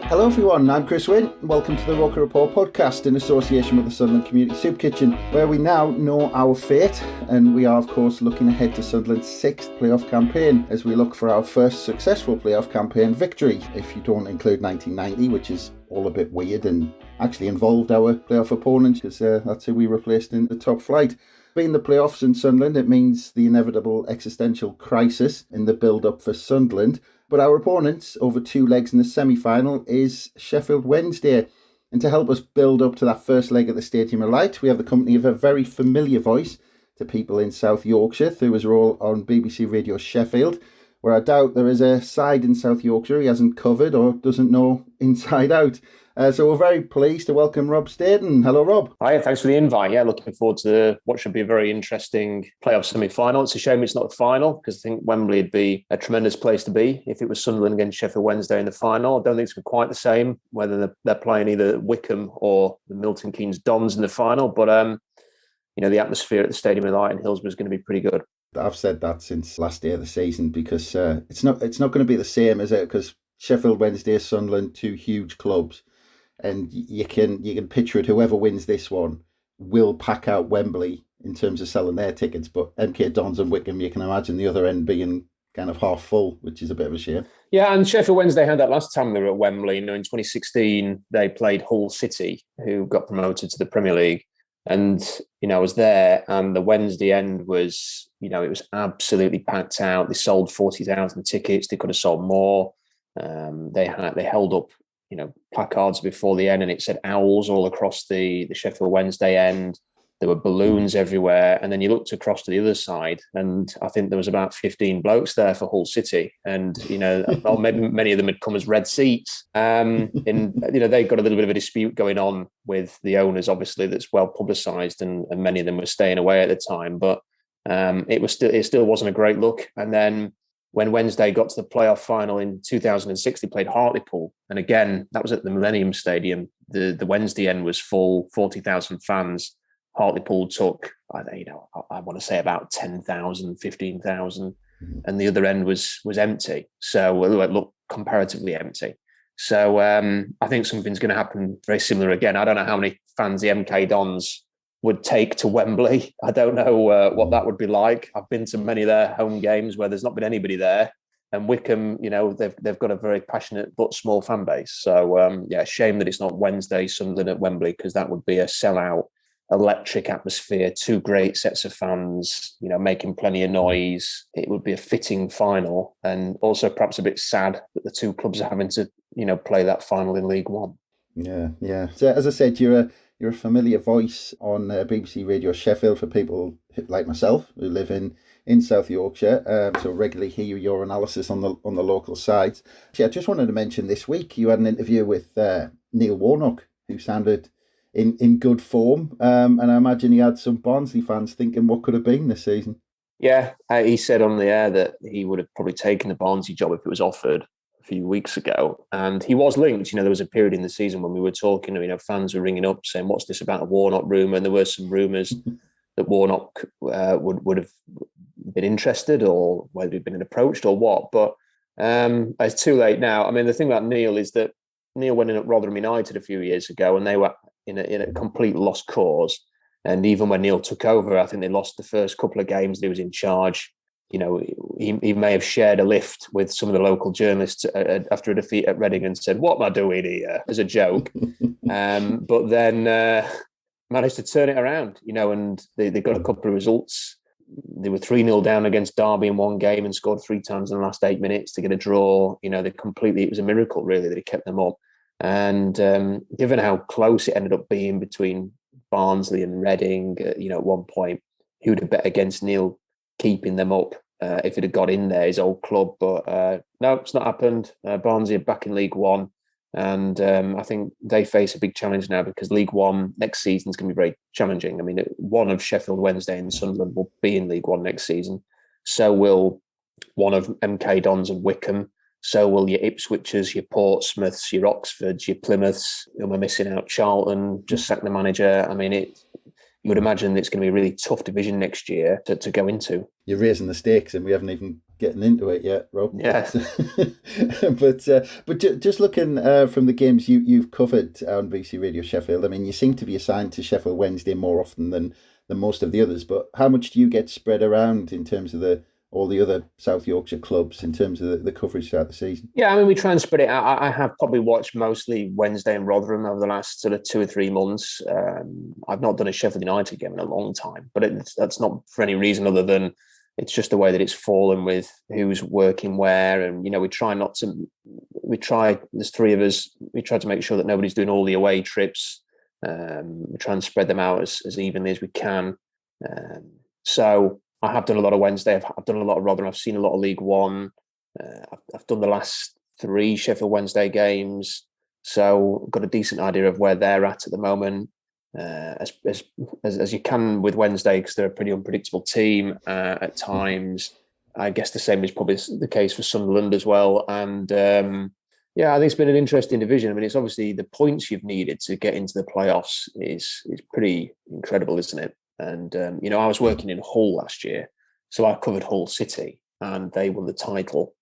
Hello everyone, I'm Chris Wynn. Welcome to the ROKER RAPPORT podcast in association with the Sunderland Community Soup Kitchen, where we now know our fate, and we are of course looking ahead to Sunderland's 6th playoff campaign as we look for our first successful playoff campaign victory, if you don't include 1990, which is all a bit weird and actually involved our playoff opponent, because that's who we replaced in the top flight. Being the playoffs in Sunderland, it means the inevitable existential crisis in the build-up for Sunderland. But our opponent, over 2 legs in the semi-final, is Sheffield Wednesday. And to help us build up to that first leg at the Stadium of Light, we have the company of a very familiar voice to people in South Yorkshire through his role on BBC Radio Sheffield, where I doubt there is a side in South Yorkshire he hasn't covered or doesn't know inside out. So we're very pleased to welcome Rob Staton. Hello, Rob. Hi, thanks for the invite. Yeah, looking forward to what should be a very interesting playoff semi-final. It's a shame it's not the final, because I think Wembley would be a tremendous place to be if it was Sunderland against Sheffield Wednesday in the final. I don't think it's quite the same, whether they're playing either Wycombe or the Milton Keynes Dons in the final. But, the atmosphere at the Stadium of Light in Hillsborough is going to be pretty good. I've said that since last day of the season, because it's not going to be the same, is it? Because Sheffield Wednesday, Sunderland, 2 huge clubs. And you can picture it, whoever wins this one will pack out Wembley in terms of selling their tickets. But MK Dons and Wycombe, you can imagine the other end being kind of half full, which is a bit of a shame. Yeah, and Sheffield Wednesday had that last time they were at Wembley. In 2016, they played Hull City, who got promoted to the Premier League. And, I was there, and the Wednesday end was, it was absolutely packed out. They sold 40,000 tickets. They could have sold more. They held up placards before the end, and it said Owls all across the Sheffield Wednesday end. There were balloons everywhere. And then you looked across to the other side, and I think there was about 15 blokes there for Hull City. And, or maybe many of them had come as red seats. And, they got a little bit of a dispute going on with the owners, obviously, that's well publicised, and many of them were staying away at the time. But it still wasn't a great look. And then when Wednesday got to the playoff final in 2006, they played Hartlepool. And again, that was at the Millennium Stadium. The Wednesday end was full, 40,000 fans. Hartlepool took, I want to say about 10,000, 15,000. And the other end was empty. So it looked comparatively empty. So I think something's going to happen very similar again. I don't know how many fans the MK Dons would take to Wembley. I don't know what that would be like. I've been to many of their home games where there's not been anybody there. And Wycombe, they've got a very passionate but small fan base. So, shame that it's not Wednesday, Sunderland at Wembley, because that would be a sellout, electric atmosphere, 2 great sets of fans, making plenty of noise. It would be a fitting final, and also perhaps a bit sad that the 2 clubs are having to, play that final in League One. Yeah. So, as I said, you're a familiar voice on BBC Radio Sheffield for people like myself who live in South Yorkshire. So regularly hear your analysis on the local sides. Actually, I just wanted to mention this week you had an interview with Neil Warnock, who sounded in good form. And I imagine he had some Barnsley fans thinking what could have been this season. Yeah, he said on the air that he would have probably taken the Barnsley job if it was offered a few weeks ago. And he was linked. There was a period in the season when we were talking, fans were ringing up saying, what's this about a Warnock rumour? And there were some rumours that Warnock would have been interested, or whether he'd been approached or what. But it's too late now. The thing about Neil is that Neil went in at Rotherham United a few years ago, and they were in a complete lost cause. And even when Neil took over, I think they lost the first couple of games that he was in charge. He may have shared a lift with some of the local journalists after a defeat at Reading and said, what am I doing here, as a joke. But then managed to turn it around, and they got a couple of results. They were 3-0 down against Derby in one game and scored 3 times in the last 8 minutes to get a draw. It was a miracle, really, that he kept them up. And given how close it ended up being between Barnsley and Reading, at one point, who would have bet against Neil keeping them up if it had got in there, his old club. But no, it's not happened. Barnsley are back in League One. And I think they face a big challenge now, because League One next season is going to be very challenging. One of Sheffield Wednesday and Sunderland will be in League One next season. So will one of MK Dons and Wycombe. So will your Ipswich's, your Portsmouths, your Oxfords, your Plymouths, who are missing out. Charlton just sacked the manager. you would imagine it's going to be a really tough division next year to go into. You're raising the stakes, and we haven't even getting into it yet, Rob. Yeah. But just looking from the games you've covered on BBC Radio Sheffield, I mean, you seem to be assigned to Sheffield Wednesday more often than most of the others. But how much do you get spread around in terms of all the other South Yorkshire clubs in terms of the coverage throughout the season? Yeah, I mean, we try and spread it out. I have probably watched mostly Wednesday and Rotherham over the last sort of 2 or 3 months. I've not done a Sheffield United game in a long time, but that's not for any reason other than it's just the way that it's fallen with who's working where. And, there's 3 of us, we try to make sure that nobody's doing all the away trips. We try and spread them out as evenly as we can. So I have done a lot of Wednesday. I've done a lot of Rotherham. I've seen a lot of League One. I've done the last 3 Sheffield Wednesday games, so I've got a decent idea of where they're at the moment. As you can with Wednesday, because they're a pretty unpredictable team at times. I guess the same is probably the case for Sunderland as well. And I think it's been an interesting division. I mean, it's obviously the points you've needed to get into the playoffs is pretty incredible, isn't it? And, I was working in Hull last year, so I covered Hull City and they won the title.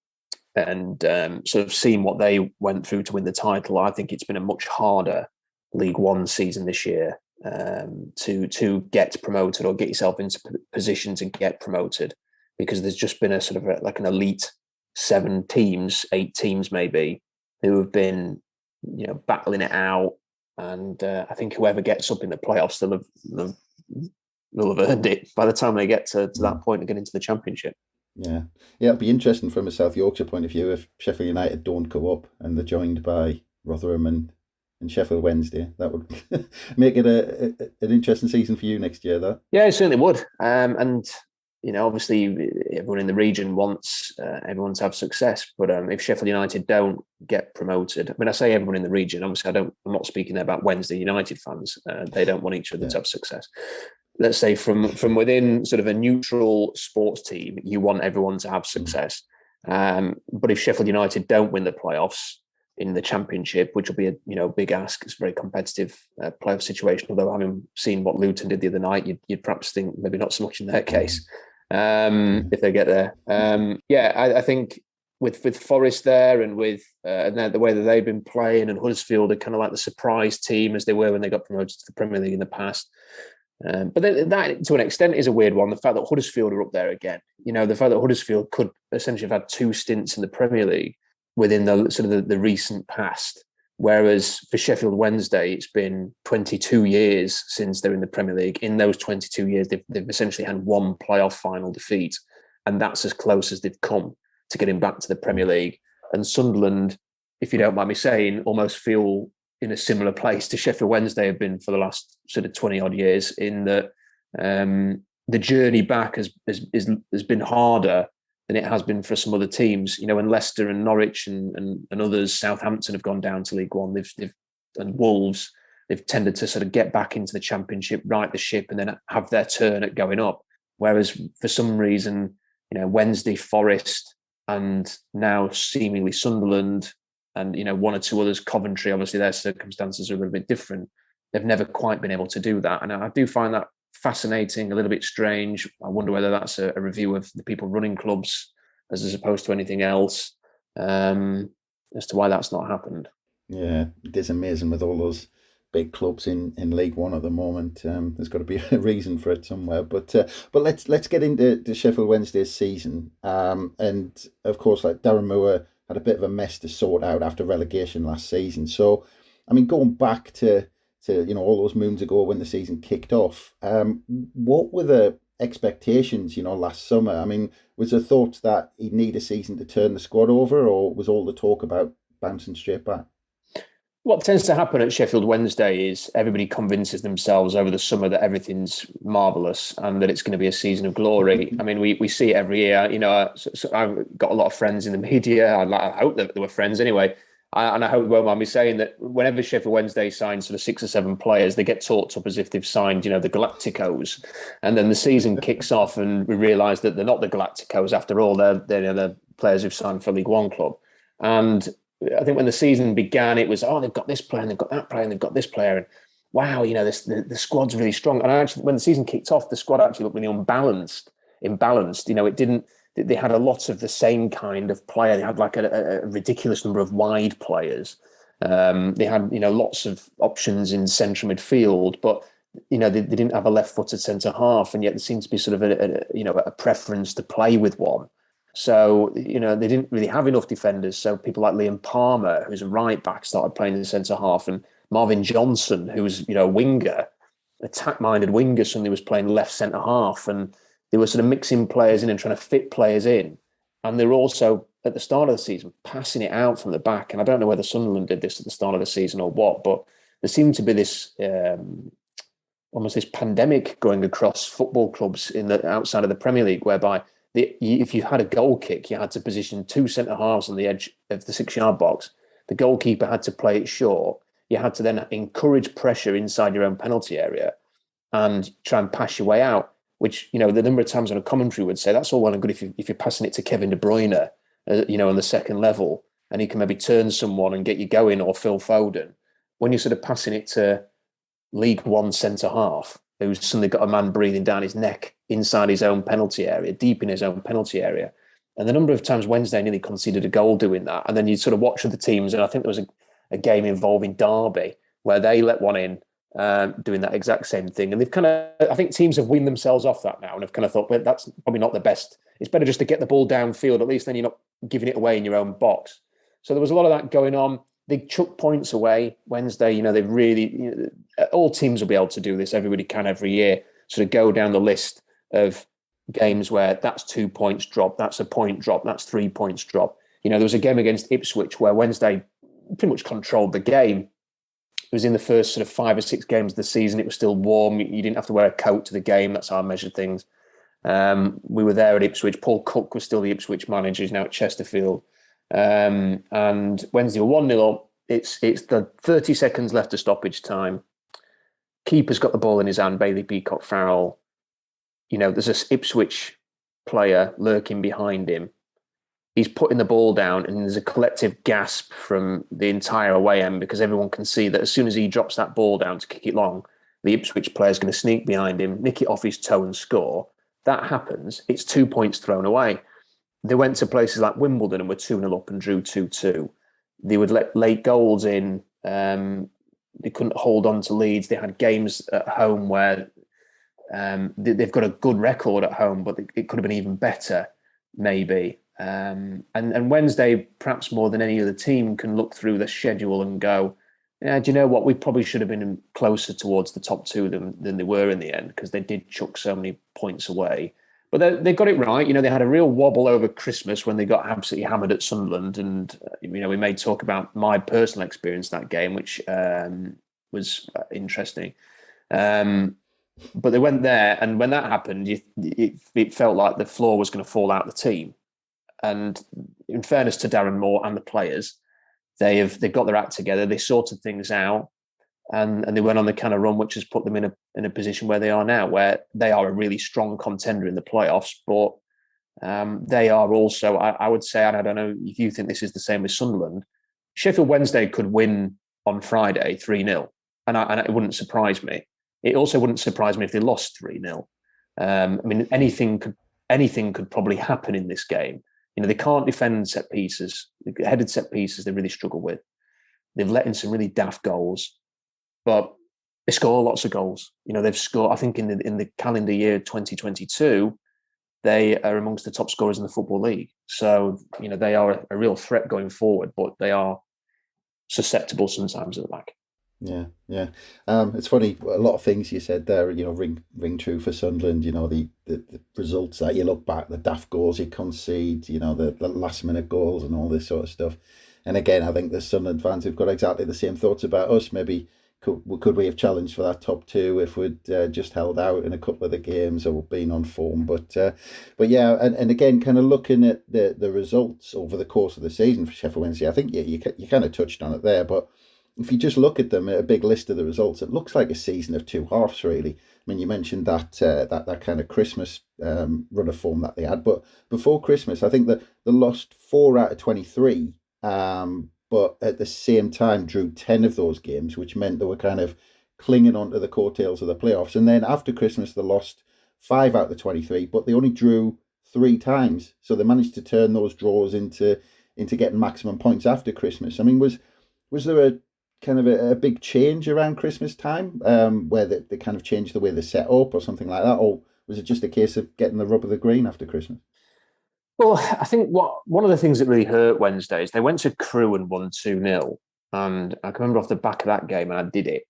And sort of seeing what they went through to win the title, I think it's been a much harder League One season this year to get promoted or get yourself into position to get promoted, because there's just been a sort of like an elite 7 teams, 8 teams maybe, who have been, battling it out. And I think whoever gets up in the playoffs, they'll have earned it by the time they get to that point and get into the Championship. Yeah, it'll be interesting from a South Yorkshire point of view if Sheffield United don't go up and they're joined by Rotherham and Sheffield Wednesday. That would make it an interesting season for you next year, that. Yeah, it certainly would. And obviously everyone in the region wants everyone to have success. But if Sheffield United don't get promoted, I mean, I say everyone in the region. Obviously, I'm not speaking there about Wednesday United fans. They don't want each other to have success. Let's say from within sort of a neutral sports team, you want everyone to have success. But if Sheffield United don't win the playoffs in the Championship, which will be a big ask, it's a very competitive playoff situation. Although having seen what Luton did the other night, you'd perhaps think maybe not so much in their case if they get there. I think with Forest there and with and the way that they've been playing, and Huddersfield are kind of like the surprise team as they were when they got promoted to the Premier League in the past. But then that, to an extent, is a weird one. The fact that Huddersfield are up there again, the fact that Huddersfield could essentially have had 2 stints in the Premier League within the sort of the recent past, whereas for Sheffield Wednesday, it's been 22 years since they're in the Premier League. In those 22 years, they've essentially had 1 playoff final defeat, and that's as close as they've come to getting back to the Premier League. And Sunderland, if you don't mind me saying, almost feel in a similar place to Sheffield Wednesday have been for the last sort of 20 odd years, in that the journey back has been harder than it has been for some other teams. When Leicester and Norwich and others, Southampton have gone down to League One, and Wolves, they've tended to sort of get back into the Championship, right the ship, and then have their turn at going up. Whereas for some reason, Wednesday, Forest, and now seemingly Sunderland, and 1 or 2 others, Coventry, obviously their circumstances are a little bit different. They've never quite been able to do that. And I do find that fascinating, a little bit strange. I wonder whether that's a review of the people running clubs as opposed to anything else, as to why that's not happened. Yeah, it is amazing with all those big clubs in League One at the moment. There's got to be a reason for it somewhere. But let's get into Sheffield Wednesday's season. And of course, like Darren Moore had a bit of a mess to sort out after relegation last season. So, I mean, going back to all those moons ago when the season kicked off, what were the expectations, last summer? I mean, was there thoughts that he'd need a season to turn the squad over, or was all the talk about bouncing straight back? What tends to happen at Sheffield Wednesday is everybody convinces themselves over the summer that everything's marvellous and that it's going to be a season of glory. I mean, we see it every year. So I've got a lot of friends in the media. I hope that they were friends anyway. And I hope you won't mind me saying that whenever Sheffield Wednesday signs sort of 6 or 7 players, they get talked up as if they've signed, the Galacticos. And then the season kicks off and we realise that they're not the Galacticos after all. They're the players who've signed for a League One club. And I think when the season began, it was, they've got this player and they've got that player and they've got this player. wow, the squad's really strong. And actually, when the season kicked off, the squad actually looked really imbalanced. It didn't. They had a lot of the same kind of player. They had like a ridiculous number of wide players. They had lots of options in central midfield, but they didn't have a left-footed centre half, and yet there seemed to be sort of a preference to play with one. So they didn't really have enough defenders. So people like Liam Palmer, who's a right back, started playing in the centre half, and Marvin Johnson, who was a winger, attack-minded winger, suddenly was playing left centre half, and they were sort of mixing players in and trying to fit players in. And they were also, at the start of the season, passing it out from the back. And I don't know whether Sunderland did this at the start of the season or what, but there seemed to be this almost this pandemic going across football clubs outside of the Premier League, whereby if you had a goal kick, you had to position two centre-halves on the edge of the 6-yard box. The goalkeeper had to play it short. You had to then encourage pressure inside your own penalty area and try and pass your way out, which, the number of times on a commentary would say, that's all well and good if you're passing it to Kevin De Bruyne, on the second level, and he can maybe turn someone and get you going, or Phil Foden. When you're sort of passing it to League One centre-half, who's suddenly got a man breathing down his neck inside his own penalty area, deep in his own penalty area. And the number of times Wednesday nearly conceded a goal doing that. And then you sort of watch the teams, and I think there was a game involving Derby where they let one in, doing that exact same thing. And they've I think teams have weaned themselves off that now and have kind of thought, well, that's probably not the best. It's better just to get the ball downfield. At least then you're not giving it away in your own box. So there was a lot of that going on. They chuck points away Wednesday. They've really, all teams will be able to do this. Everybody can every year sort of go down the list of games where that's 2 points drop, that's a point drop, that's 3 points drop. There was a game against Ipswich where Wednesday pretty much controlled the game. It was in the first sort of 5 or 6 games of the season. It was still warm. You didn't have to wear a coat to the game. That's how I measured things. We were there at Ipswich. Paul Cook was still the Ipswich manager. He's now at Chesterfield. And Wednesday were 1-0 up. It's the 30 seconds left of stoppage time. Keeper's got the ball in his hand, Bailey Peacock Farrell. There's an Ipswich player lurking behind him. He's putting the ball down, and there's a collective gasp from the entire away end, because everyone can see that as soon as he drops that ball down to kick it long, the Ipswich player's going to sneak behind him, nick it off his toe and score. That happens. It's 2 points thrown away. They went to places like Wimbledon and were 2-0 up and drew 2-2. They would let late goals in. They couldn't hold on to leads. They had games at home where they've got a good record at home, but it could have been even better, maybe. And Wednesday, perhaps more than any other team, can look through the schedule and go, yeah, do you know what? We probably should have been closer towards the top two than they were in the end, because they did chuck so many points away. But they got it right. They had a real wobble over Christmas when they got absolutely hammered at Sunderland. And, we may talk about my personal experience that game, which was interesting. But they went there, and when that happened, it felt like the floor was going to fall out of the team. And in fairness to Darren Moore and the players, they've got their act together. They sorted things out, and they went on the kind of run which has put them in a position where they are now, where they are a really strong contender in the playoffs. But they are also, I would say, and I don't know if you think this is the same as Sunderland, Sheffield Wednesday could win on Friday 3-0, and it wouldn't surprise me. It also wouldn't surprise me if they lost 3-0. Anything could probably happen in this game. They can't defend set pieces. Headed set pieces, they really struggle with. They've let in some really daft goals, but they score lots of goals. They've scored, I think in the calendar year 2022, they are amongst the top scorers in the Football League. So, they are a real threat going forward, but they are susceptible sometimes at the back. Yeah. It's funny, a lot of things you said there, ring true for Sunderland, the results that you look back, the daft goals you concede, the last minute goals and all this sort of stuff. And again, I think the Sunderland fans have got exactly the same thoughts about us. Maybe could we have challenged for that top two if we'd just held out in a couple of the games or been on form. But yeah, and again, kind of looking at the results over the course of the season for Sheffield Wednesday, I think you kind of touched on it there, but if you just look at them, a big list of the results, it looks like a season of two halves, really. You mentioned that kind of Christmas run of form that they had, but before Christmas, I think that they lost 4 out of 23, but at the same time drew 10 of those games, which meant they were kind of clinging onto the coattails of the playoffs. And then after Christmas, they lost 5 out of the 23, but they only drew 3 times. So they managed to turn those draws into getting maximum points after Christmas. I mean, was there a kind of a big change around Christmas time where they kind of changed the way they set up or something like that? Or was it just a case of getting the rub of the green after Christmas? Well, I think one of the things that really hurt Wednesday is they went to Crewe and won 2-0. And I can remember off the back of that game, and I did it.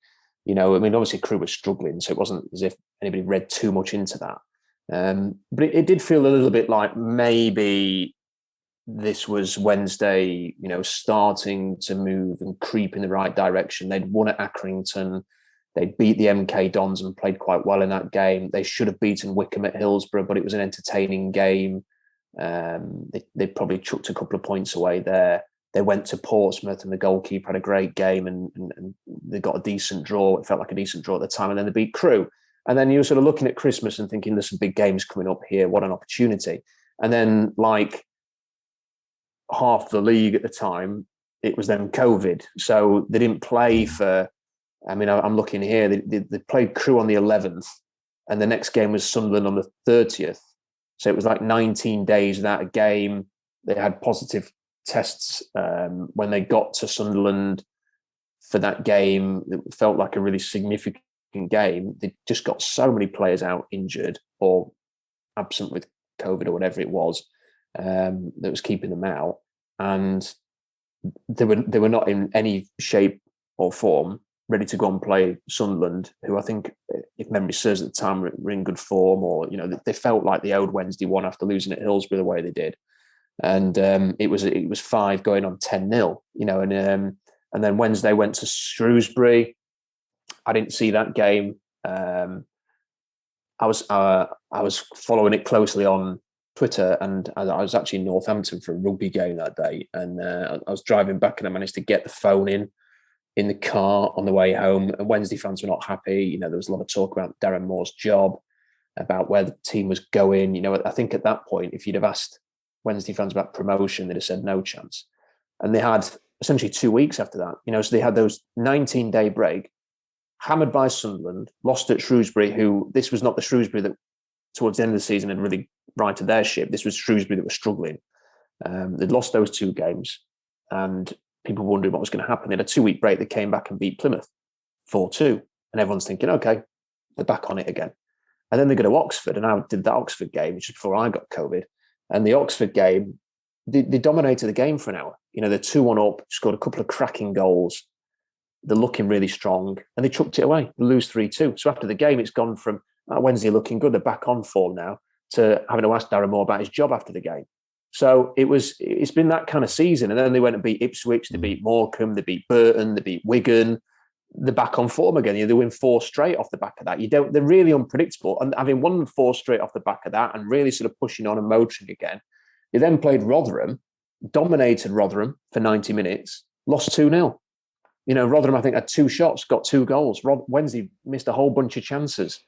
I mean, obviously Crewe was struggling, so it wasn't as if anybody read too much into that. But it did feel a little bit like maybe this was Wednesday, starting to move and creep in the right direction. They'd won at Accrington. They'd beat the MK Dons and played quite well in that game. They should have beaten Wycombe at Hillsborough, but it was an entertaining game. They probably chucked a couple of points away there. They went to Portsmouth and the goalkeeper had a great game and they got a decent draw. It felt like a decent draw at the time. And then they beat Crewe. And then you were sort of looking at Christmas and thinking there's some big games coming up here. What an opportunity. And then like half the league at the time, it was then COVID. So they didn't play for, I'm looking here, they played Crewe on the 11th and the next game was Sunderland on the 30th. So it was like 19 days without a game. They had positive tests when they got to Sunderland for that game. It felt like a really significant game. They just got so many players out injured or absent with COVID or whatever it was that was keeping them out, and they were not in any shape or form ready to go and play Sunderland, who I think, if memory serves at the time, were in good form, or they felt like the old Wednesday one after losing at Hillsborough the way they did. And it was 5 going on 10-0, and then Wednesday went to Shrewsbury. I didn't see that game. I was following it closely on Twitter, and I was actually in Northampton for a rugby game that day, and I was driving back, and I managed to get the phone in the car on the way home. And Wednesday fans were not happy. There was a lot of talk about Darren Moore's job, about where the team was going. I think at that point, if you'd have asked Wednesday fans about promotion, they'd have said no chance. And they had essentially 2 weeks after that, so they had those 19-day break, hammered by Sunderland, lost at Shrewsbury, who, this was not the Shrewsbury that towards the end of the season had really righted their ship. This was Shrewsbury that was struggling. They'd lost those 2 games and people were wondering what was going to happen. They had a 2-week break. They came back and beat Plymouth 4-2. And everyone's thinking, okay, they're back on it again. And then they go to Oxford, and I did that Oxford game, which is before I got COVID. And the Oxford game, they dominated the game for an hour. They're 2-1 up, scored a couple of cracking goals. They're looking really strong, and they chucked it away. They lose 3-2. So after the game, it's gone from Wednesday looking good, they're back on form now, to having to ask Darren Moore about his job after the game. So it's been that kind of season. And then they went and beat Ipswich, they beat Morecambe, they beat Burton, they beat Wigan. They're back on form again. They win 4 straight off the back of that. They're really unpredictable. And having won 4 straight off the back of that and really sort of pushing on and motoring again, they then played Rotherham, dominated Rotherham for 90 minutes, lost 2-0. Rotherham, I think, had 2 shots, got 2 goals. Wednesday missed a whole bunch of chances,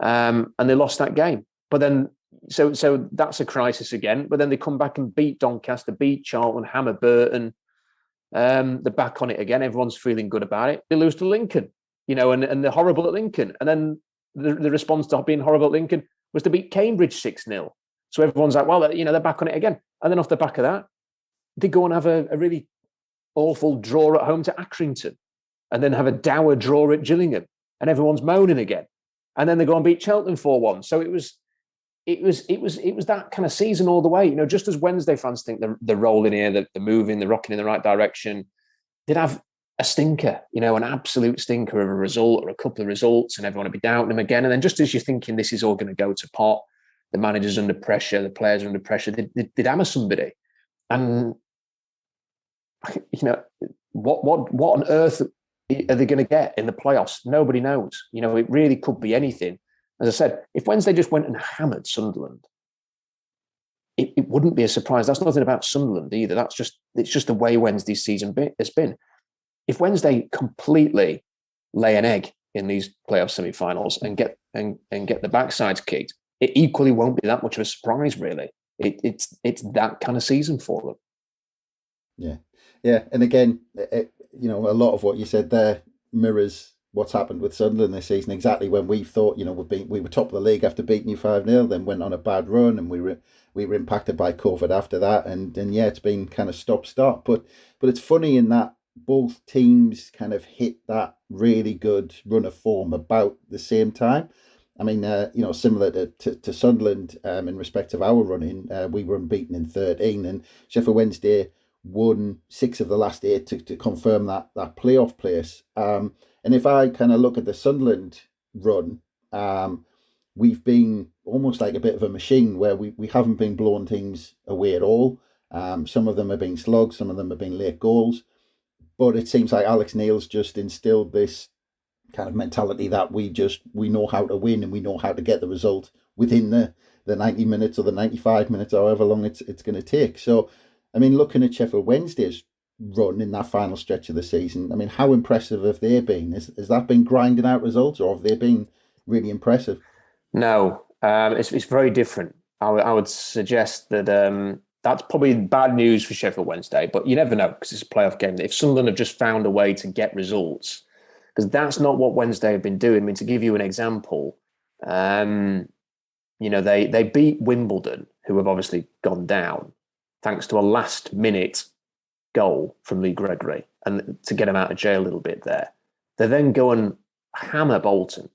and they lost that game. But then, so that's a crisis again. But then they come back and beat Doncaster, beat Charlton, hammer Burton. They're back on it again. Everyone's feeling good about it. They lose to Lincoln, and they're horrible at Lincoln. And then the response to being horrible at Lincoln was to beat Cambridge 6-0. So everyone's like, well, they're back on it again. And then off the back of that, they go and have a really awful draw at home to Accrington, and then have a dour draw at Gillingham, and everyone's moaning again. And then they go and beat Cheltenham 4-1. So it was that kind of season all the way. Just as Wednesday fans think they're rolling here, they're moving, they're rocking in the right direction, they'd have a stinker, an absolute stinker of a result or a couple of results, and everyone would be doubting them again. And then just as you're thinking this is all going to go to pot, the manager's under pressure, the players are under pressure, they'd hammer somebody. And what on earth are they going to get in the playoffs? Nobody knows. It really could be anything. As I said, if Wednesday just went and hammered Sunderland, it wouldn't be a surprise. That's nothing about Sunderland either. It's just the way Wednesday's season has been. If Wednesday completely lay an egg in these playoff semi-finals and get the backsides kicked, it equally won't be that much of a surprise, really. It's that kind of season for them. Yeah. And again, a lot of what you said there mirrors what's happened with Sunderland this season. Exactly when we thought, we were top of the league after beating you 5-0, then went on a bad run, and we were impacted by COVID after that, and yeah, it's been kind of stop-start. But it's funny in that both teams kind of hit that really good run of form about the same time. I mean, similar to Sunderland in respect of our running, we were unbeaten in 13, and Sheffield Wednesday won 6 of the last 8 to confirm that playoff place. And if I kind of look at the Sunderland run, we've been almost like a bit of a machine where we haven't been blowing teams away at all. Some of them have been slugs, some of them have been late goals. But it seems like Alex Neil's just instilled this kind of mentality that we know how to win, and we know how to get the result within the 90 minutes or the 95 minutes, however long it's going to take. So, I mean, looking at Sheffield Wednesday's run in that final stretch of the season, I mean, how impressive have they been? Has that been grinding out results, or have they been really impressive? No, it's very different. I would suggest that that's probably bad news for Sheffield Wednesday, but you never know because it's a playoff game. If Sunderland have just found a way to get results, because that's not what Wednesday have been doing. I mean, to give you an example, they beat Wimbledon, who have obviously gone down, thanks to a last-minute goal from Lee Gregory, and to get him out of jail a little bit there. They then go and hammer Bolton,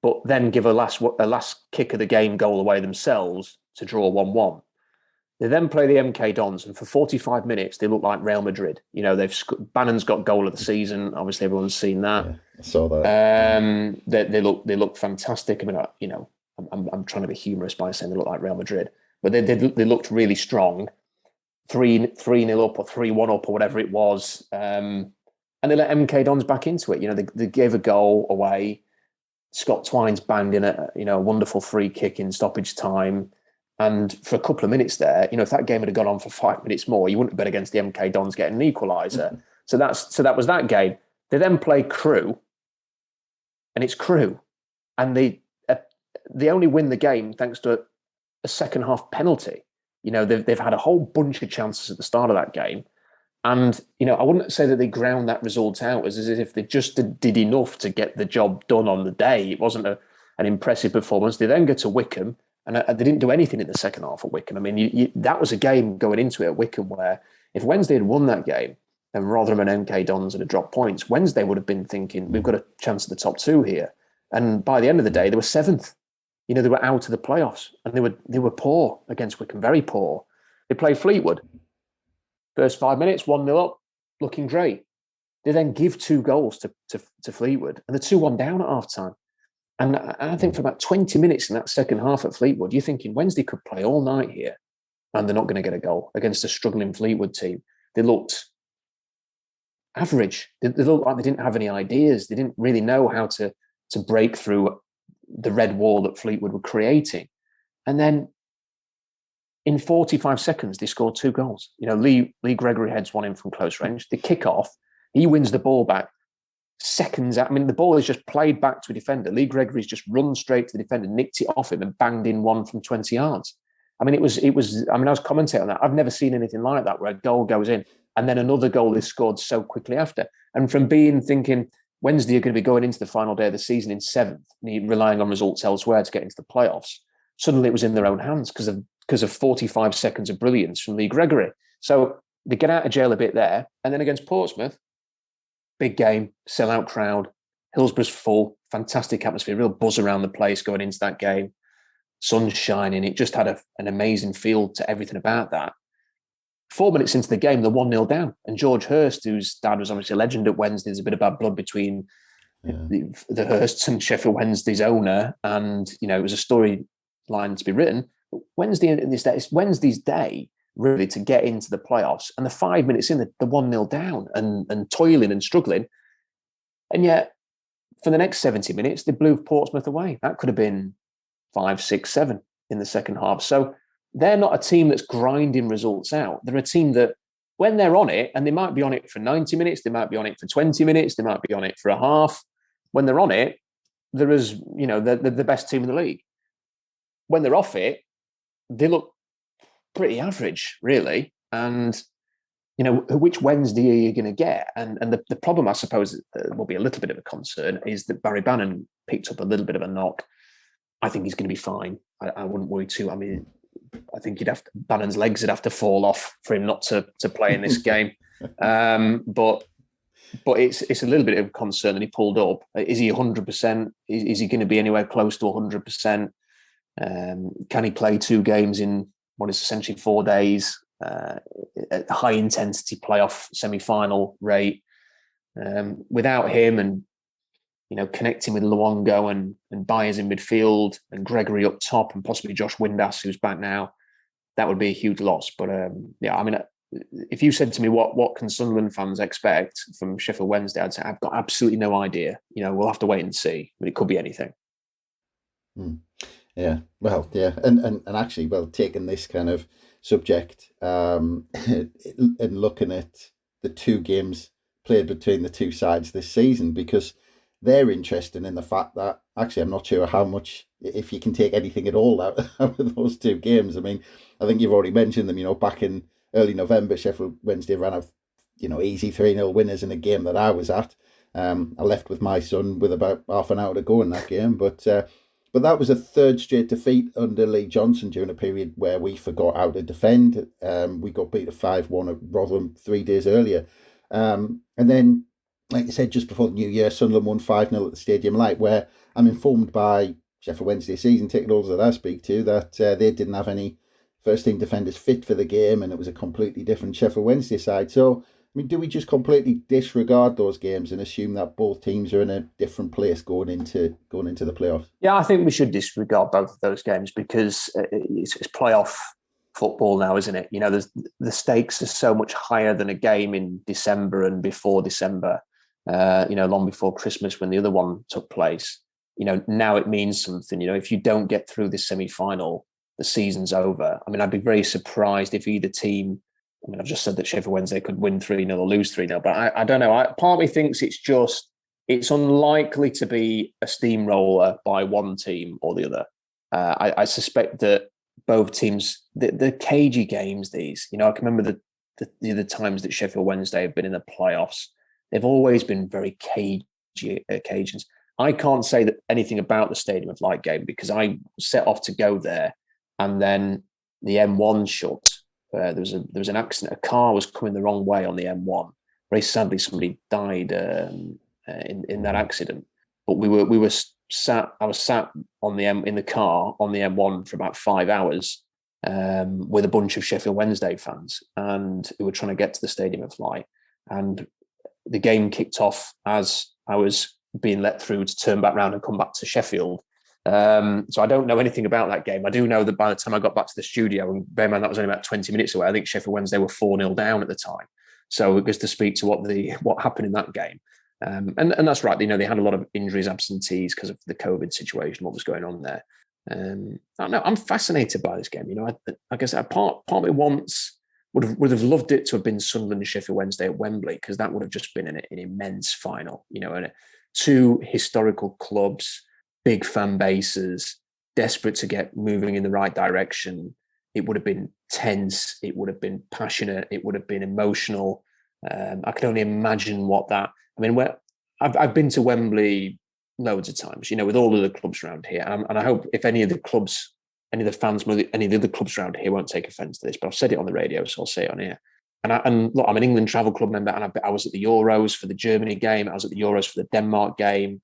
but then give a last kick of the game goal away themselves to draw 1-1. They then play the MK Dons, and for 45 minutes, they look like Real Madrid. Bannon's got goal of the season. Obviously, everyone's seen that. Yeah, I saw that. They look fantastic. I mean, I'm trying to be humorous by saying they look like Real Madrid, but they looked really strong. 3-0 up or 3-1 up or whatever it was, and they let MK Dons back into it. They gave a goal away. Scott Twine's banged in a wonderful free kick in stoppage time. And for a couple of minutes there, if that game had gone on for 5 minutes more, you wouldn't have bet against the MK Dons getting an equaliser. Mm-hmm. So that was that game. They then play Crewe, and it's Crewe, and they only win the game thanks to a second half penalty. They've had a whole bunch of chances at the start of that game, and I wouldn't say that they ground that result out as if they just did enough to get the job done on the day. It wasn't an impressive performance. They then go to Wycombe. And they didn't do anything in the second half at Wycombe. I mean, that was a game going into it at Wycombe where if Wednesday had won that game, and Rotherham and MK Dons had dropped points, Wednesday would have been thinking, we've got a chance at the top 2 here. And by the end of the day, they were 7th. They were out of the playoffs, and they were poor against Wycombe, very poor. They played Fleetwood. First 5 minutes, 1-0 up, looking great. They then give 2 goals to Fleetwood, and they're 2-1 down at half-time. And I think for about 20 minutes in that second half at Fleetwood, you're thinking Wednesday could play all night here and they're not going to get a goal against a struggling Fleetwood team. They looked average. They looked like they didn't have any ideas. They didn't really know how to break through the red wall that Fleetwood were creating. And then in 45 seconds, they scored 2 goals. Lee Gregory heads one in from close range. They kick off. He wins the ball back. Seconds out, I mean, the ball is just played back to a defender. Lee Gregory's just run straight to the defender, nicked it off him, and banged in one from 20 yards. I mean, it was. I mean, I was commentating on that. I've never seen anything like that, where a goal goes in and then another goal is scored so quickly after. And from thinking Wednesday are going to be going into the final day of the season in 7th, relying on results elsewhere to get into the playoffs, suddenly it was in their own hands because of 45 seconds of brilliance from Lee Gregory. So they get out of jail a bit there, and then against Portsmouth. Big game, sellout crowd, Hillsborough's full, fantastic atmosphere, real buzz around the place going into that game. Sun's shining. It just had an amazing feel to everything about that. 4 minutes into the game, they're 1-0 down. And George Hurst, whose dad was obviously a legend at Wednesday, there's a bit of bad blood between the Hursts and Sheffield Wednesday's owner. And, it was a storyline to be written. It's Wednesday's day, really, to get into the playoffs. And the 5 minutes in, the 1-0 down and toiling and struggling. And yet, for the next 70 minutes, they blew Portsmouth away. That could have been 5, 6, 7 in the second half. So they're not a team that's grinding results out. They're a team that, when they're on it, and they might be on it for 90 minutes, they might be on it for 20 minutes, they might be on it for a half. When they're on it, they're the best team in the league. When they're off it, they look pretty average, really. And which Wednesday are you going to get? And the problem, I suppose, will be a little bit of a concern, is that Barry Bannon picked up a little bit of a knock. I think he's going to be fine. I wouldn't worry too. I mean, I think Bannon's legs would have to fall off for him not to play in this game. But it's a little bit of a concern that he pulled up. Is he 100%? Is he going to be anywhere close to 100%? Can he play 2 games in what is essentially 4 days? A high intensity playoff semi-final rate. Without him and connecting with Luongo and Byers in midfield and Gregory up top and possibly Josh Windass, who's back now, that would be a huge loss. But if you said to me what can Sunderland fans expect from Sheffield Wednesday, I'd say I've got absolutely no idea. We'll have to wait and see, but it could be anything. Yeah, well, yeah, and actually, taking this kind of subject and looking at the 2 games played between the 2 sides this season, because they're interesting in the fact that actually I'm not sure how much, if you can take anything at all out of those 2 games. I mean, I think you've already mentioned them. Back in early November, Sheffield Wednesday ran out, easy 3-0 winners in a game that I was at. I left with my son with about half an hour to go in that game, but that was a 3rd straight defeat under Lee Johnson during a period where we forgot how to defend. We got beat 5-1 at Rotherham 3 days earlier. And then, like I said, just before the new year, Sunderland won 5-0 at the Stadium Light, where I'm informed by Sheffield Wednesday season ticket holders that I speak to that they didn't have any first-team defenders fit for the game, and it was a completely different Sheffield Wednesday side. So, I mean, do we just completely disregard those games and assume that both teams are in a different place going into the playoffs? Yeah, I think we should disregard both of those games because it's playoff football now, isn't it? The stakes are so much higher than a game in December and before December, long before Christmas when the other one took place. Now it means something. If you don't get through the semi-final, the season's over. I mean, I'd be very surprised if either team, I've just said that Sheffield Wednesday could win 3-0 or lose 3-0, but I don't know. Part of me thinks it's unlikely to be a steamroller by one team or the other. I suspect that both teams, the cagey games, these, I can remember the other times that Sheffield Wednesday have been in the playoffs. They've always been very cagey occasions. I can't say that anything about the Stadium of Light game because I set off to go there and then the M1 shut. There was an accident. A car was coming the wrong way on the M1. Very sadly, somebody died in that accident. But we were sat. I was sat in the car on the M1 for about 5 hours with a bunch of Sheffield Wednesday fans, and we were trying to get to the Stadium of Light. And the game kicked off as I was being let through to turn back round and come back to Sheffield. So I don't know anything about that game. I do know that by the time I got back to the studio, and bear in mind that was only about 20 minutes away, I think Sheffield Wednesday were 4-0 down at the time. So it was to speak to what happened in that game. And that's right. They had a lot of injuries, absentees because of the COVID situation, what was going on there. I don't know. I'm fascinated by this game. I guess part of me would have loved it to have been Sunderland and Sheffield Wednesday at Wembley, because that would have just been an immense final. And 2 historical clubs, big fan bases, desperate to get moving in the right direction. It would have been tense. It would have been passionate. It would have been emotional. I can only imagine what that. I mean, I've been to Wembley loads of times, with all of the clubs around here, and I hope if any of the clubs, any of the fans, any of the other clubs around here won't take offence to this, but I've said it on the radio, so I'll say it on here. And look, I'm an England Travel Club member, and I was at the Euros for the Germany game. I was at the Euros for the Denmark game.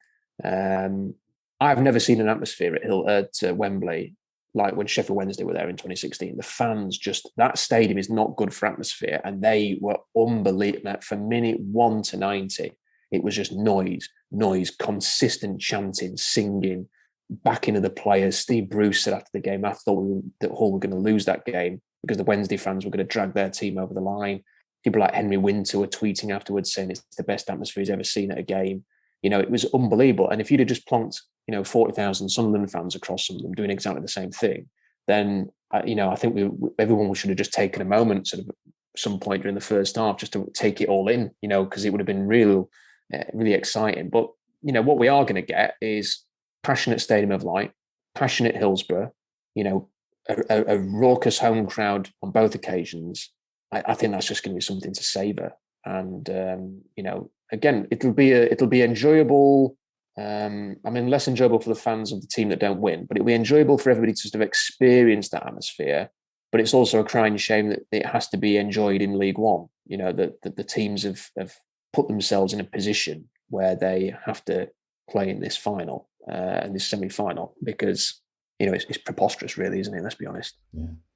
I've never seen an atmosphere at Wembley like when Sheffield Wednesday were there in 2016. The fans that stadium is not good for atmosphere, and they were unbelievable. From minute 1 to 90, it was just noise, consistent chanting, singing, backing of the players. Steve Bruce said after the game, I thought that Hull were going to lose that game because the Wednesday fans were going to drag their team over the line. People like Henry Winter were tweeting afterwards saying it's the best atmosphere he's ever seen at a game. It was unbelievable. And if you'd have just plonked, 40,000 Sunderland fans across some of them doing exactly the same thing, then, I think everyone should have just taken a moment sort of some point during the first half just to take it all in, because it would have been really exciting. But, what we are going to get is passionate Stadium of Light, passionate Hillsborough, a raucous home crowd on both occasions, I think that's just going to be something to savour. And again, it'll be enjoyable. Less enjoyable for the fans of the team that don't win, but it'll be enjoyable for everybody to sort of experience that atmosphere. But it's also a crying shame that it has to be enjoyed in League One. That the teams have put themselves in a position where they have to play in this final and this semi-final, because it's preposterous, really, isn't it? Let's be honest.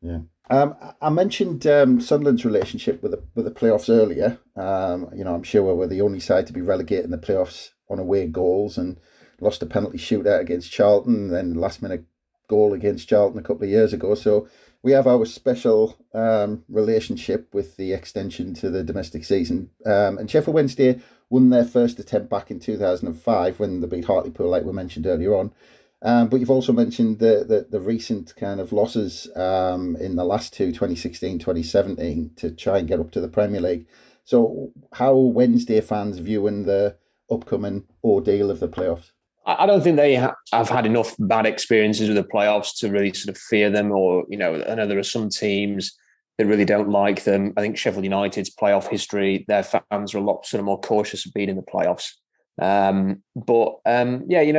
Yeah. I mentioned Sunderland's relationship with the playoffs earlier. I'm sure we're the only side to be relegated in the playoffs on away goals, and lost a penalty shootout against Charlton, then last-minute goal against Charlton a couple of years ago. So we have our special relationship with the extension to the domestic season. And Sheffield Wednesday won their first attempt back in 2005 when they beat Hartlepool, like we mentioned earlier on. But you've also mentioned the recent kind of losses in the last two, 2016, 2017, to try and get up to the Premier League. So how are Wednesday fans viewing the upcoming ordeal of the playoffs? I don't think they have had enough bad experiences with the playoffs to really sort of fear them, or, I know there are some teams that really don't like them. I think Sheffield United's playoff history, their fans are a lot sort of more cautious of being in the playoffs.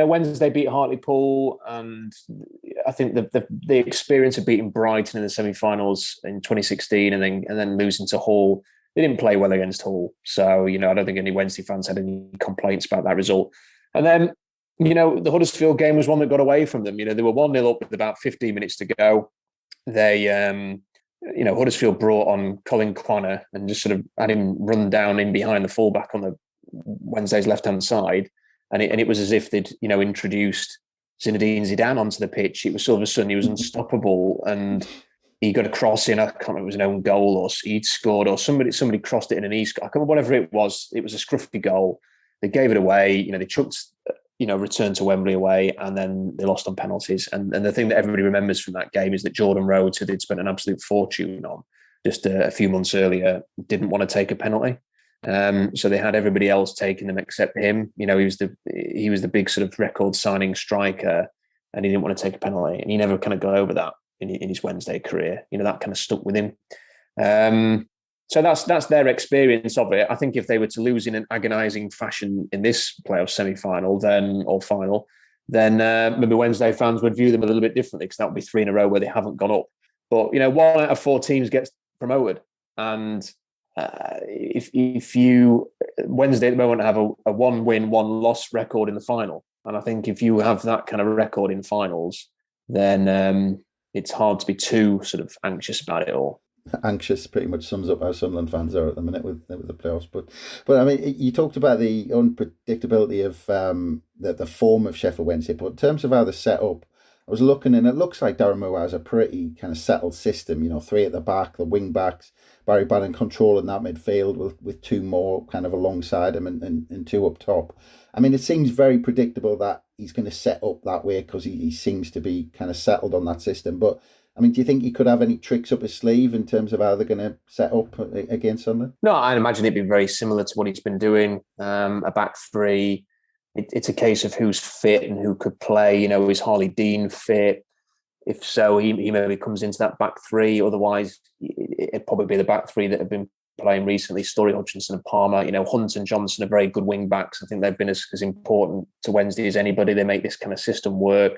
Wednesday beat Hartlepool, and I think the experience of beating Brighton in the semi-finals in 2016 and then losing to Hull, they didn't play well against Hull. So, I don't think any Wednesday fans had any complaints about that result. And then, the Huddersfield game was one that got away from them. They were 1-0 up with about 15 minutes to go. They, Huddersfield brought on Colin Quanner and just sort of had him run down in behind the fullback on the Wednesday's left-hand side. And it was as if they'd, introduced Zinedine Zidane onto the pitch. It was all of a sudden he was unstoppable, and he got a cross in. I can't remember, it was an own goal, or he'd scored, or somebody crossed it in, and he scored. I can't remember, whatever it was a scruffy goal. They gave it away. They chucked, returned to Wembley away, and then they lost on penalties. And the thing that everybody remembers from that game is that Jordan Rhodes, who they'd spent an absolute fortune on just a few months earlier, didn't want to take a penalty. So they had everybody else taking them except him. He was the big sort of record signing striker, and he didn't want to take a penalty, and he never kind of got over that in his Wednesday career. That kind of stuck with him. So that's their experience of it. I think if they were to lose in an agonising fashion in this playoff semi-final or final, then maybe Wednesday fans would view them a little bit differently, because that would be 3 in a row where they haven't gone up. But 1 out of 4 teams gets promoted, and if you Wednesday at the moment have a 1-win, 1-loss record in the final, and I think if you have that kind of record in finals, then it's hard to be too sort of anxious about it all. Anxious pretty much sums up how Sunderland fans are at the minute with the playoffs. But I mean, you talked about the unpredictability of the form of Sheffield Wednesday, but in terms of how they're set up, I was looking, and it looks like Darren Moore has a pretty kind of settled system. 3 at the back, the wing backs, Barry Bannon controlling that midfield with 2 more kind of alongside him and 2 up top. I mean, it seems very predictable that he's going to set up that way, because he seems to be kind of settled on that system. But I mean, do you think he could have any tricks up his sleeve in terms of how they're going to set up against Sunderland? No, I imagine it'd be very similar to what he's been doing. A back 3. It's a case of who's fit and who could play. Is Harley Dean fit? If so, he maybe comes into that back 3. Otherwise, it'd probably be the back 3 that have been playing recently: Story, Hutchinson and Palmer. Hunt and Johnson are very good wing backs. I think they've been as important to Wednesday as anybody. They make this kind of system work.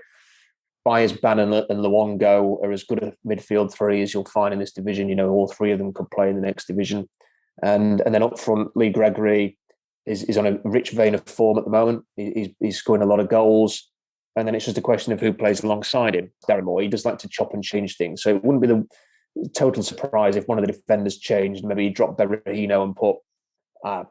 Byers, Bannon and Luongo are as good a midfield 3 as you'll find in this division. All 3 of them could play in the next division. And then up front, Lee Gregory is on a rich vein of form at the moment. He's scoring a lot of goals. And then it's just a question of who plays alongside him. Darren Moore, he does like to chop and change things. So it wouldn't be the total surprise if one of the defenders changed. Maybe he dropped Berahino and put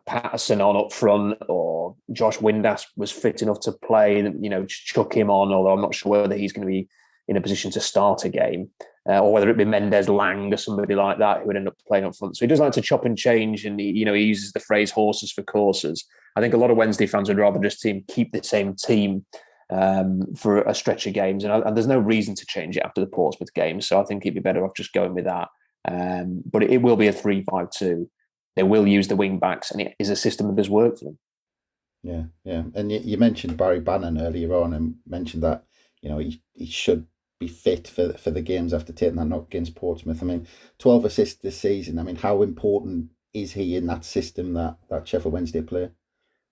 Patterson on up front, or Josh Windass was fit enough to play, chuck him on, although I'm not sure whether he's going to be in a position to start a game, or whether it be Mendes Lang or somebody like that who would end up playing up front. So he does like to chop and change, and he uses the phrase horses for courses. I think a lot of Wednesday fans would rather just keep the same team for a stretch of games, and there's no reason to change it after the Portsmouth game. So I think he'd be better off just going with that. But it will be a 3-5-2. They will use the wing backs, and it is a system that does work for them. Yeah. And you mentioned Barry Bannon earlier on, and mentioned that he should be fit for the games after taking that knock against Portsmouth. I mean, 12 assists this season. I mean, how important is he in that system that Sheffield Wednesday play?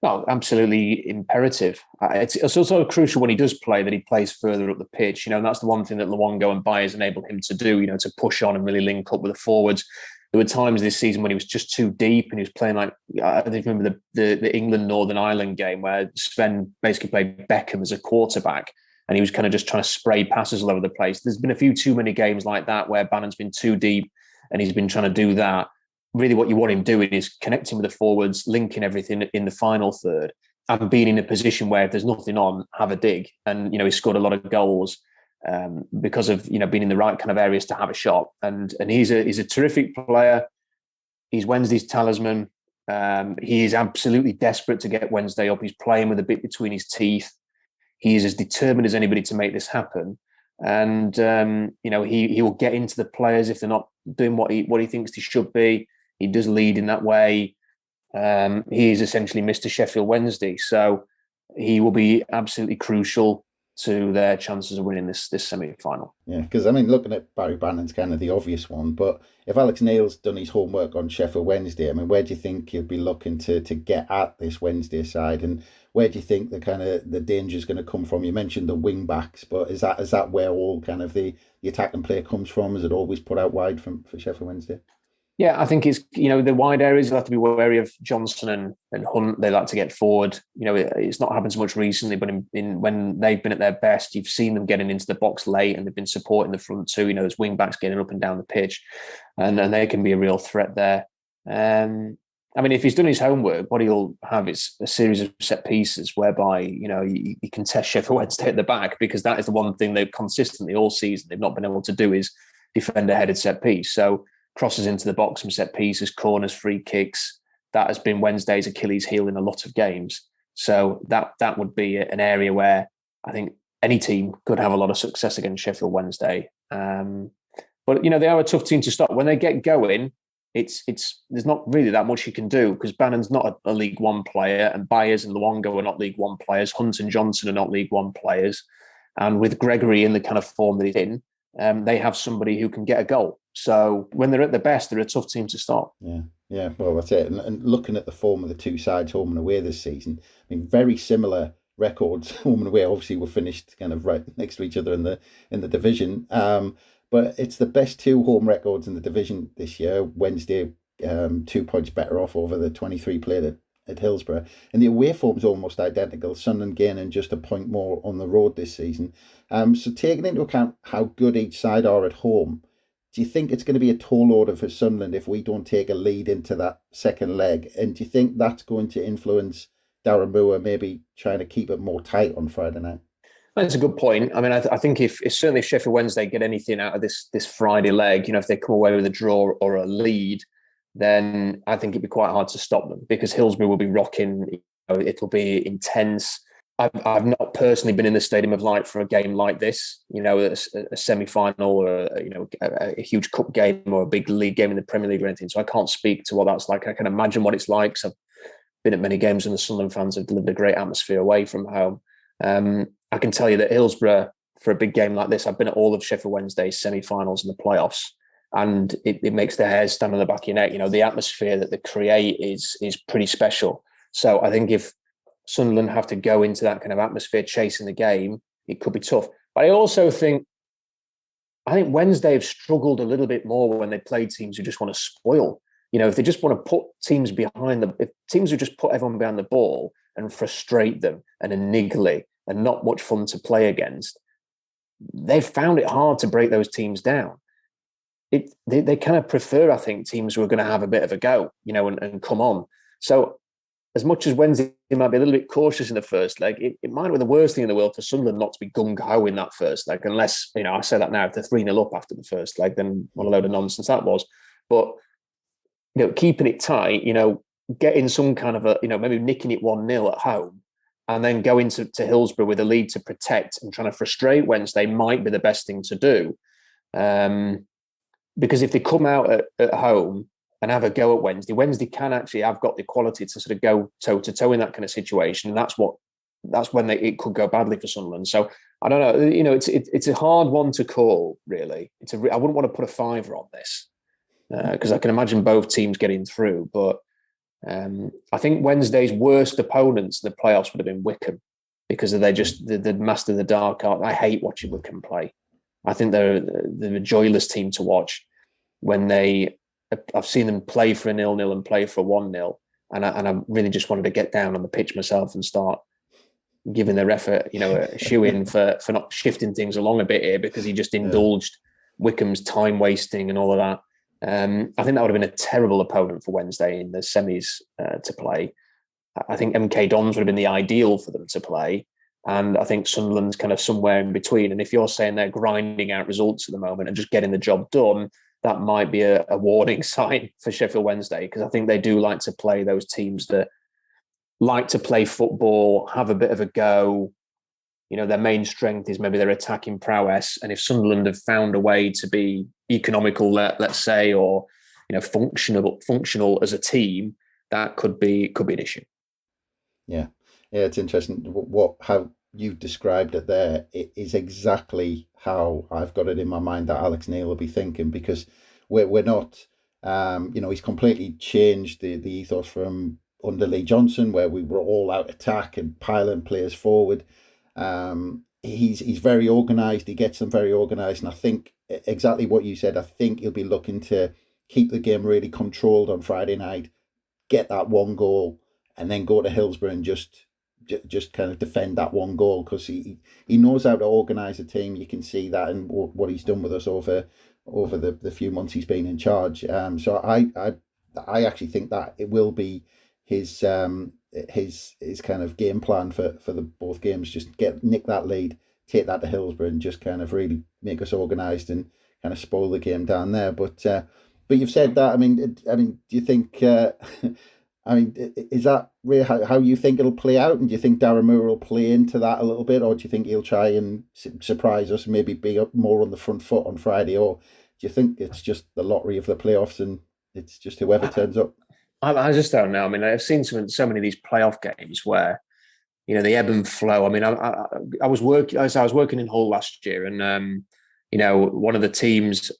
Well, absolutely imperative. It's also crucial when he does play that he plays further up the pitch. And that's the one thing that Luongo and Byers enabled him to do, to push on and really link up with the forwards. There were times this season when he was just too deep and he was playing like, I remember the England-Northern Ireland game where Sven basically played Beckham as a quarterback and he was kind of just trying to spray passes all over the place. There's been a few too many games like that where Bannon's been too deep and he's been trying to do that. Really what you want him doing is connecting with the forwards, linking everything in the final third and being in a position where if there's nothing on, have a dig. And, he scored a lot of goals because of, being in the right kind of areas to have a shot. And he's a terrific player. He's Wednesday's talisman. He is absolutely desperate to get Wednesday up. He's playing with a bit between his teeth. He is as determined as anybody to make this happen. And, he will get into the players if they're not doing what he thinks they should be. He does lead in that way. He is essentially Mr. Sheffield Wednesday. So he will be absolutely crucial to their chances of winning this semi-final. Yeah, because, I mean, looking at Barry Bannon's kind of the obvious one, but if Alex Neil's done his homework on Sheffield Wednesday, I mean, where do you think he'll be looking to get at this Wednesday side? And where do you think the danger is going to come from? You mentioned the wing backs, but is that where all kind of the attacking play comes from? Is it always put out wide for Sheffield Wednesday? Yeah, I think it's, the wide areas, you'll have to be wary of Johnson and Hunt. They like to get forward. It's not happened so much recently, but when they've been at their best, you've seen them getting into the box late and they've been supporting the front too. There's wing backs getting up and down the pitch and they can be a real threat there. I mean, if he's done his homework, what he'll have is a series of set pieces whereby, you can test Sheffield Wednesday at the back, because that is the one thing they've consistently all season they've not been able to do is defend a headed set piece. So crosses into the box from set pieces, corners, free kicks, that has been Wednesday's Achilles heel in a lot of games. So that would be an area where I think any team could have a lot of success against Sheffield Wednesday. But, they are a tough team to stop. When they get going, it's there's not really that much you can do, because Bannon's not a League One player and Byers and Luongo are not League One players. Hunt and Johnson are not League One players. And with Gregory in the kind of form that he's in, they have somebody who can get a goal. So when they're at their best, they're a tough team to stop. Yeah, well, that's it. And looking at the form of the two sides, home and away this season, I mean, very similar records. Home and away, obviously, were finished kind of right next to each other in the division. But it's the best two home records in the division this year. Wednesday, 2 points better off over the 23 played at Hillsborough. And the away form's almost identical. Sunderland gaining just a point more on the road this season. So taking into account how good each side are at home, do you think it's going to be a tall order for Sunderland if we don't take a lead into that second leg? And do you think that's going to influence Darren Moore maybe trying to keep it more tight on Friday night? That's a good point. I mean, I think if certainly if Sheffield Wednesday get anything out of this Friday leg, if they come away with a draw or a lead, then I think it'd be quite hard to stop them, because Hillsborough will be rocking. It'll be intense. I've not personally been in the Stadium of Light for a game like this, a semi-final or a huge cup game or a big league game in the Premier League or anything. So I can't speak to what that's like. I can imagine what it's like. So I've been at many games and the Sunderland fans have delivered a great atmosphere away from home. I can tell you that Hillsborough, for a big game like this, I've been at all of Sheffield Wednesday's semi-finals and the playoffs, and it makes the hairs stand on the back of your neck. The atmosphere that they create is pretty special. So I think if Sunderland have to go into that kind of atmosphere chasing the game, it could be tough. But I also think Wednesday have struggled a little bit more when they play teams who just want to spoil. If they just want to put teams behind them, if teams who just put everyone behind the ball and frustrate them and are niggly and not much fun to play against, they've found it hard to break those teams down. They kind of prefer, I think, teams who are going to have a bit of a go, and come on. So as much as Wednesday might be a little bit cautious in the first leg, it might be the worst thing in the world for Sunderland not to be gung-ho in that first leg, unless, I say that now, if they're 3-0 up after the first leg, then what a load of nonsense that was. But, keeping it tight, getting some kind of maybe nicking it 1-0 at home and then going to Hillsborough with a lead to protect and trying to frustrate Wednesday might be the best thing to do. Because if they come out at home and have a go at Wednesday can actually have got the quality to sort of go toe to toe in that kind of situation. And that's when it could go badly for Sunderland. So I don't know. It's a hard one to call, really. I wouldn't want to put a fiver on this because I can imagine both teams getting through. But I think Wednesday's worst opponents in the playoffs would have been Wycombe because they're just the master of the dark art. I hate watching Wycombe play. I think they're a joyless team to watch. I've seen them play for a 0-0 and play for a 1-0, and I really just wanted to get down on the pitch myself and start giving their effort, a shoe-in for not shifting things along a bit here because he just indulged Wycombe's time wasting and all of that. I think that would have been a terrible opponent for Wednesday in the semis to play. I think MK Dons would have been the ideal for them to play. And I think Sunderland's kind of somewhere in between. And if you're saying they're grinding out results at the moment and just getting the job done, that might be a warning sign for Sheffield Wednesday, because I think they do like to play those teams that like to play football, have a bit of a go. Their main strength is maybe their attacking prowess. And if Sunderland have found a way to be economical, let's say, or functional as a team, that could be an issue. Yeah, it's interesting. How you've described it there, it is exactly how I've got it in my mind that Alex Neil will be thinking, because we're not, he's completely changed the ethos from under Lee Johnson, where we were all out attack and piling players forward. He's very organised. He gets them very organised, and I think exactly what you said. I think he'll be looking to keep the game really controlled on Friday night, get that one goal, and then go to Hillsborough and just kind of defend that one goal, because he knows how to organise a team. You can see that in what he's done with us over the few months he's been in charge. So I actually think that it will be his kind of game plan for the both games. Just nick that lead, take that to Hillsborough, and just kind of really make us organised and kind of spoil the game down there. But you've said that. I mean, do you think? Is that really how you think it'll play out? And do you think Darren Moore will play into that a little bit, or do you think he'll try and surprise us and maybe be up more on the front foot on Friday, or do you think it's just the lottery of the playoffs and it's just whoever turns up? I just don't know. I mean, I've seen so many of these playoff games where, they ebb and flow. I mean, I was working in Hull last year, and one of the teams,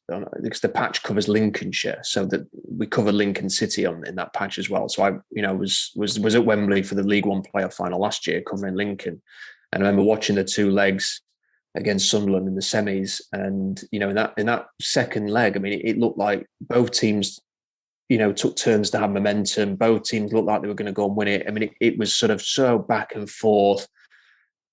because the patch covers Lincolnshire, so that we cover Lincoln City in that patch as well. So I, was at Wembley for the League One playoff final last year, covering Lincoln, and I remember watching the two legs against Sunderland in the semis, and in that second leg, I mean, it looked like both teams, took turns to have momentum. Both teams looked like they were going to go and win it. I mean, it was sort of so back and forth.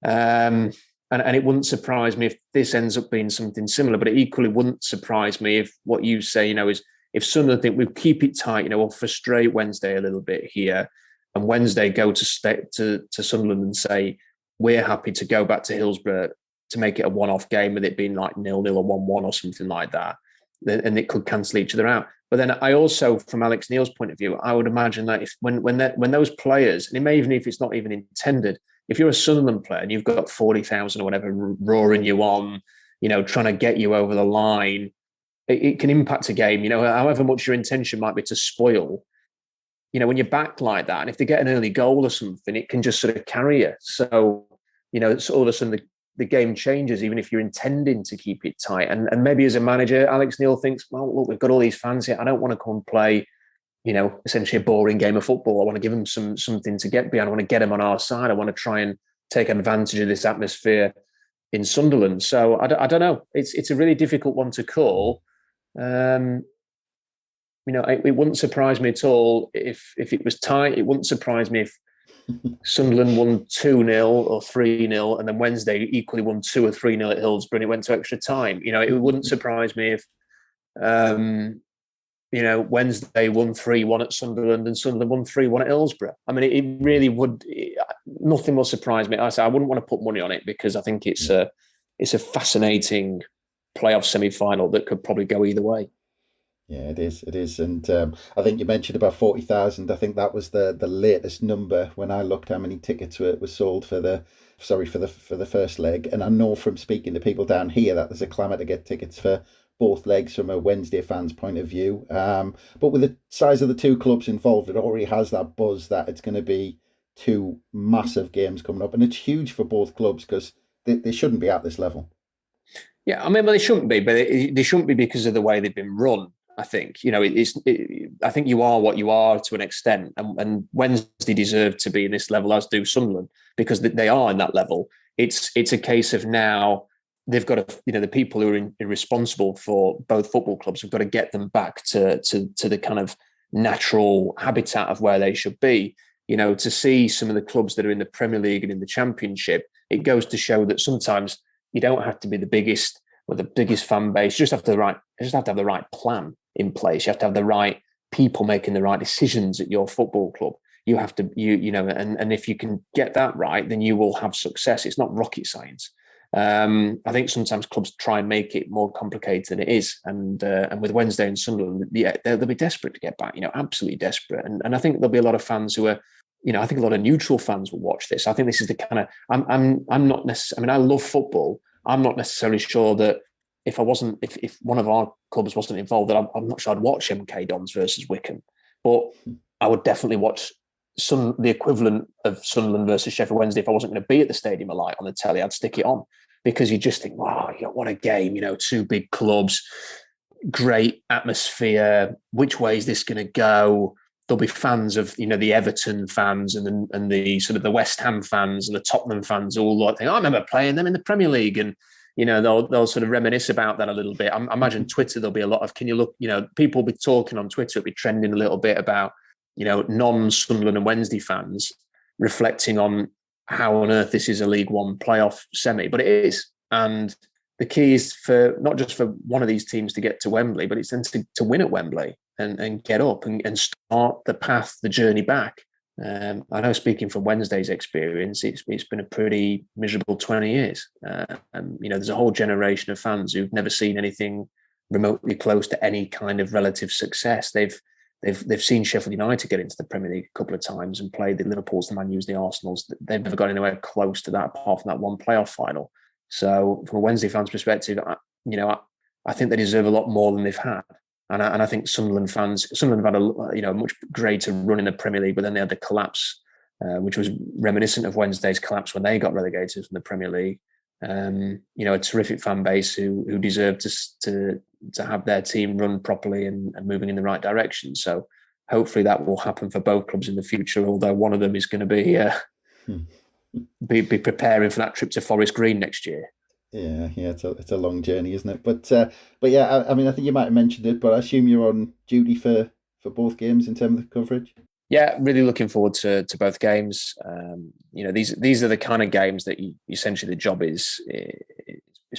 And it wouldn't surprise me if this ends up being something similar, but it equally wouldn't surprise me if what you say, is if Sunderland think we'll keep it tight, we'll frustrate Wednesday a little bit here, and Wednesday go to Sunderland and say, we're happy to go back to Hillsborough to make it a one-off game, with it being like 0-0 or 1-1 or something like that, and it could cancel each other out. But then I also, from Alex Neil's point of view, I would imagine that when those players, and even if it's not even intended, if you're a Sunderland player and you've got 40,000 or whatever roaring you on, trying to get you over the line, it can impact a game. However much your intention might be to spoil, when you're back like that, and if they get an early goal or something, it can just sort of carry you. So, so all of a sudden the game changes, even if you're intending to keep it tight. And maybe as a manager, Alex Neil thinks, well, look, we've got all these fans here. I don't want to come and play, essentially a boring game of football. I want to give them something to get behind. I want to get them on our side. I want to try and take advantage of this atmosphere in Sunderland. So I don't know. It's a really difficult one to call. It wouldn't surprise me at all if it was tight. It wouldn't surprise me if Sunderland won 2-0 or 3-0, and then Wednesday equally won 2 or 3-0 at Hillsborough, and it went to extra time. It wouldn't surprise me if Wednesday won 3-1 at Sunderland and Sunderland won 3-1 at Hillsborough. I mean, it really would. Nothing will surprise me. I wouldn't want to put money on it, because I think it's a fascinating playoff semi-final that could probably go either way. Yeah, it is. And I think you mentioned about 40,000. I think that was the latest number when I looked how many tickets were sold for the first leg. And I know from speaking to people down here that there's a clamour to get tickets for both legs from a Wednesday fan's point of view. But with the size of the two clubs involved, it already has that buzz that it's going to be two massive games coming up. And it's huge for both clubs, because they shouldn't be at this level. Yeah, I mean, well, they shouldn't be, but they shouldn't be because of the way they've been run. I think, I think you are what you are to an extent, and Wednesday deserve to be in this level, as do Sunderland, because they are in that level. It's a case of now they've got to, the people who are responsible for both football clubs have got to get them back to the kind of natural habitat of where they should be. To see some of the clubs that are in the Premier League and in the Championship, it goes to show that sometimes you don't have to be the biggest or the biggest fan base. You just have to have the right plan in place. You have to have the right people making the right decisions at your football club. You have to, and if you can get that right, then you will have success. It's not rocket science. I think sometimes clubs try and make it more complicated than it is. And with Wednesday and Sunderland, they'll be desperate to get back, absolutely desperate. And I think there'll be a lot of fans who are, I think a lot of neutral fans will watch this. I think this is the kind of, I'm not necessarily, I love football. I'm not necessarily sure that if one of our clubs wasn't involved, that I'm not sure I'd watch MK Dons versus Wycombe, but I would definitely watch the equivalent of Sunderland versus Sheffield Wednesday. If I wasn't going to be at the Stadium of Light on the telly, I'd stick it on, because you just think, wow, what a game, two big clubs, great atmosphere. Which way is this going to go? There'll be fans of, the Everton fans and the sort of the West Ham fans and the Tottenham fans all like, I remember playing them in the Premier League, and they'll sort of reminisce about that a little bit. I imagine Twitter, there'll be a lot of, can you look, people will be talking on Twitter, it'll be trending a little bit about, non-Sunderland and Wednesday fans reflecting on how on earth this is a League One playoff semi, but it is. And the key is for not just for one of these teams to get to Wembley, but it's then to win at Wembley and get up and start the path, the journey back. I know, speaking from Wednesday's experience, it's been a pretty miserable 20 years. There's a whole generation of fans who've never seen anything remotely close to any kind of relative success. They've seen Sheffield United get into the Premier League a couple of times and play the Liverpools, the Man U's, the Arsenals. They've never got anywhere close to that apart from that one playoff final. So from a Wednesday fan's perspective, I think they deserve a lot more than they've had. And I think Sunderland have had a much greater run in the Premier League, but then they had the collapse, which was reminiscent of Wednesday's collapse when they got relegated from the Premier League. A terrific fan base who deserve to have their team run properly and moving in the right direction. So hopefully that will happen for both clubs in the future, although one of them is going to be preparing for that trip to Forest Green next year. Yeah, it's a long journey, isn't it? But yeah, I think you might have mentioned it, but I assume you're on duty for both games in terms of the coverage. Yeah, really looking forward to both games. These are the kind of games that essentially the job is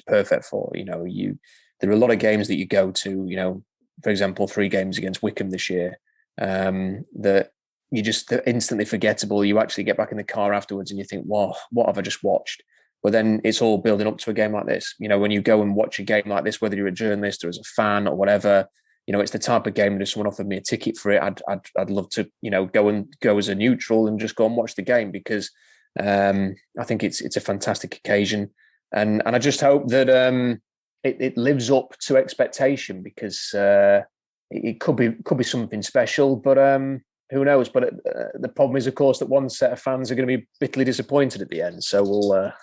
perfect for. There are a lot of games that you go to. For example, 3 games against Wycombe this year that you just, they're instantly forgettable. You actually get back in the car afterwards and you think, "Wow, what have I just watched?" But then it's all building up to a game like this. When you go and watch a game like this, whether you're a journalist or as a fan or whatever, it's the type of game that if someone offered me a ticket for it, I'd love to, go as a neutral and just go and watch the game, because I think it's a fantastic occasion, and I just hope that it lives up to expectation, because it could be something special, but who knows? But the problem is, of course, that one set of fans are going to be bitterly disappointed at the end. So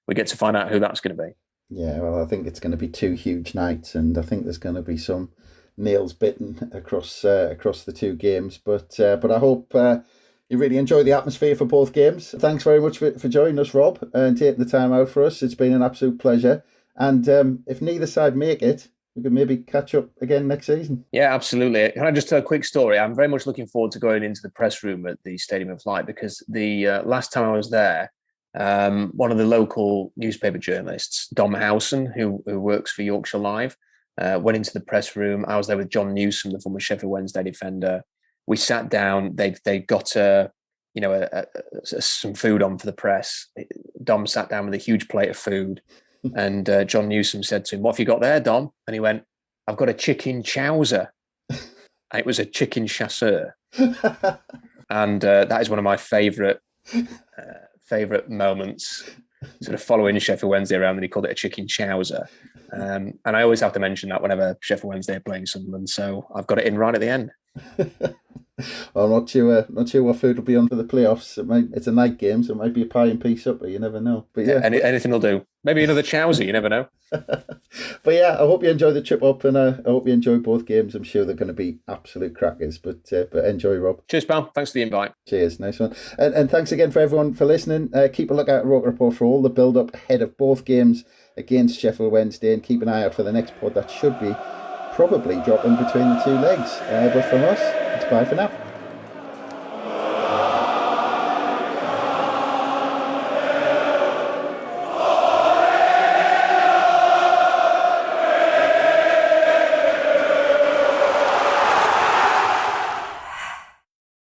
we get to find out who that's going to be. Yeah, well, I think it's going to be 2 huge nights, and I think there's going to be some nails bitten across the 2 games. But I hope you really enjoy the atmosphere for both games. Thanks very much for joining us, Rob, and taking the time out for us. It's been an absolute pleasure. And if neither side make it, we could maybe catch up again next season. Yeah, absolutely. Can I just tell a quick story? I'm very much looking forward to going into the press room at the Stadium of Light, because the last time I was there, one of the local newspaper journalists, Dom Howson, who works for Yorkshire Live, went into the press room. I was there with John Newsom, the former Sheffield Wednesday defender. We sat down. They got some food on for the press. Dom sat down with a huge plate of food. And John Newsom said to him, "What have you got there, Dom?" And he went, "I've got a chicken chowser." And it was a chicken chasseur. And that is one of my favourite moments, sort of following Sheffield Wednesday around, and he called it a chicken chowser. And I always have to mention that whenever Sheffield Wednesday are playing Sunderland. So I've got it in right at the end. I'm not sure what food will be on for the playoffs. It's a night game, so it might be a pie and pea supper. You never know. But yeah, anything will do. Maybe another chowsy. You never know. But yeah, I hope you enjoy the trip up, and I hope you enjoy both games. I'm sure they're going to be absolute crackers. But enjoy, Rob. Cheers, pal. Thanks for the invite. Cheers, nice one. And thanks again for everyone for listening. Keep a look at Roker Report for all the build up ahead of both games against Sheffield Wednesday, and keep an eye out for the next pod that should be probably dropping between the two legs. But from us, it's bye for now.